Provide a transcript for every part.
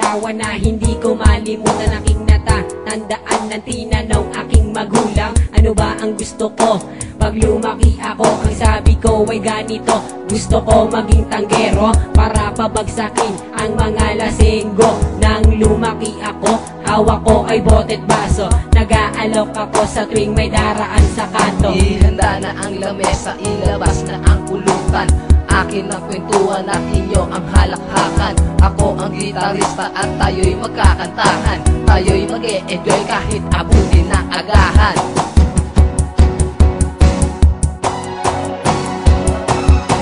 larawan na hindi ko malimutan. Aking natatandaan ng tinanong aking magulang, ano ba ang gusto ko pag lumaki ako? Ang sabi ko ay ganito, gusto ko maging tanggero para pabagsakin ang mga lasenggo. Nang lumaki ako, hawak ko ay bote't baso, nag-aalok ako sa tuwing may daraan sa kanto. Ihanda na ang lamesa, ilabas na ang pulutan, akin ang kwentuhan at inyo ang halakhakan. Ako ang gitarista at tayo'y magkakantahan, tayo'y mag-e-enjoy kahit abutin ng agahan.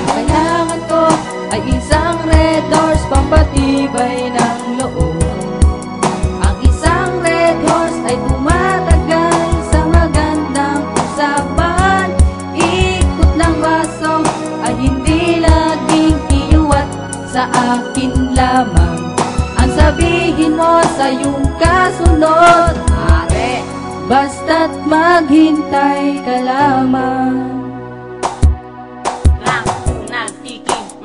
Kailangan ko ay isang Red Horse pampatibay ng loob. Ang isang Red Horse ay tumatagal sa magandang usapan. Ikot ng baso ay hindi laging iuwat sa akin lamang. Ang sabihin mo sa iyong kasunod, Mare, basta't maghintay ka lamang.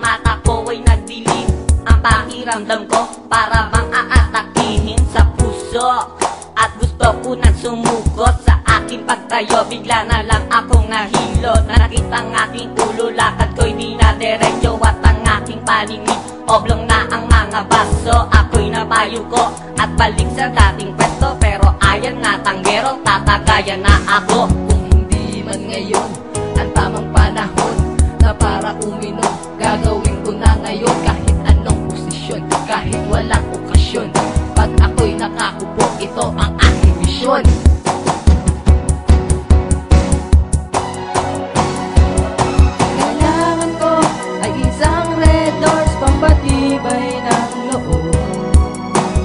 Mata ko ay nagdilim, ang pakiramdam ko para bang aatakihin sa puso. At gusto ko nang sumukot sa aking pagtayo, bigla na lang akong nahilot. Nakita ang aking ulo, lakad ko'y di na diretso, at ang aking paningin oblong na ang mga baso. Ako'y napayo ko at balik sa dating pwesto, pero ayan nga tanggero, tatagayan na ako. kung hindi man ngayon ang tamang panahon na para uminom, gagawin ko na ngayon kahit anong posisyon, kahit walang okasyon. Pag ako'y nakakupo, ito ang aking misyon. Kailangan ko ay isang Red Horse pampatibay ng loob.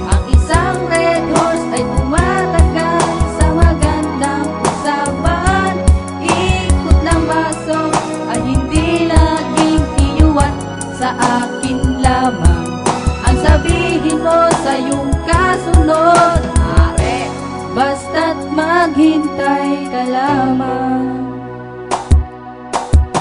Ang isang Red Horse ay tumatagal sa magandang usapan. Ikot ng baso ay hindi laging iuwat sa akin lamang. Ang sabihin mo sa iyong kasunod, Mare, basta't maghintay ka lamang.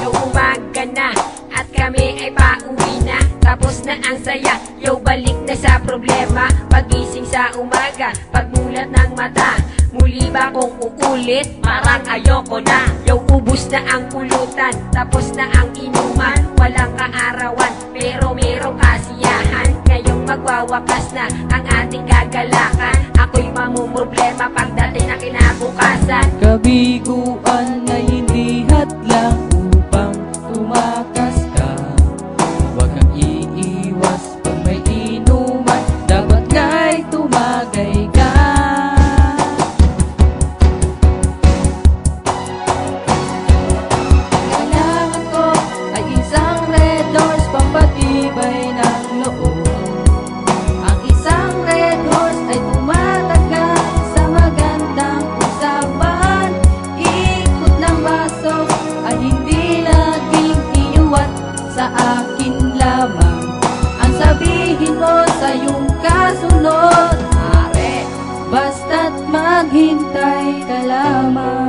Yo, umaga na at kami ay pauwi na, tapos na ang saya, yo, balik na sa problema. Pagising sa umaga, pagmulat ng mata, muli ba kung uulit? Parang ayoko na. Yo, ubus na ang pulutan, tapos na ang inuman. Walang kaarawan, pero merong kasiyahan. Ngayong magwawakas na ang ating kagalakan. Ako'y mamumroblema pagdating na kinabukasan. Kabiguan na hindi hadlang upang tumakas ka. Huwag kang iiwas pag may inuman, dapat nga'y tumagay ka. Kailangan ko ay isang Red Horse pampatibay ng loob. Ang isang Red Horse ay tumatagal sa magandang usapan. Ikot ng baso ay hindi laging iuwat sa akin lamang. Ang sabihin mo sa iyong kasunod, Mare, basta't maghintay ka lamang.